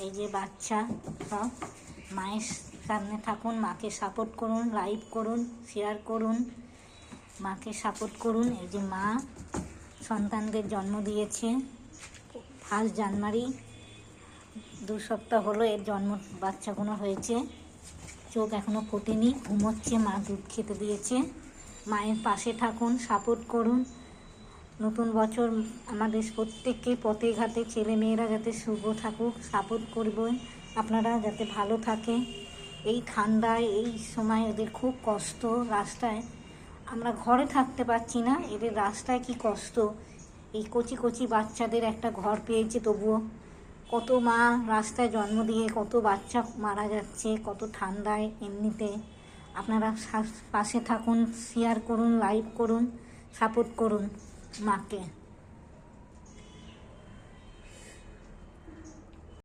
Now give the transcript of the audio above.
এই যে বাচ্চা সব মায়ের সামনে থাকুন, মাকে সাপোর্ট করুন, লাইক করুন, শেয়ার করুন, মাকে সাপোর্ট করুন। এই যে মা সন্তানদের জন্ম দিয়েছে 1 জানুয়ারি, 2 সপ্তাহ হলো এর জন্ম, বাচ্চাগুলো হয়েছে। চোখ এখনো ফোটেনি, ঘুমোচ্ছে, মা দুধ খেতে দিয়েছে। মায়ের পাশে থাকুন, সাপোর্ট করুন। নতুন বছর আমাদের প্রত্যেককে পথে ঘাটে ছেলেমেয়েরা যাতে শুভ থাকুক, সাপোর্ট করবেন আপনারা, যাতে ভালো থাকে। এই ঠান্ডায় এই সময় ওদের খুব কষ্ট, রাস্তায় আমরা ঘরে থাকতে পারছি না, এদের রাস্তায় কি কষ্ট। এই কচি কচি বাচ্চাদের একটা ঘর পেয়েছে, তবুও কত মা রাস্তায় জন্ম দিয়ে কত বাচ্চা মারা যাচ্ছে, কত ঠান্ডায়। এমনিতে আপনারা পাশে থাকুন, শেয়ার করুন, লাইক করুন, সাপোর্ট করুন মাকে।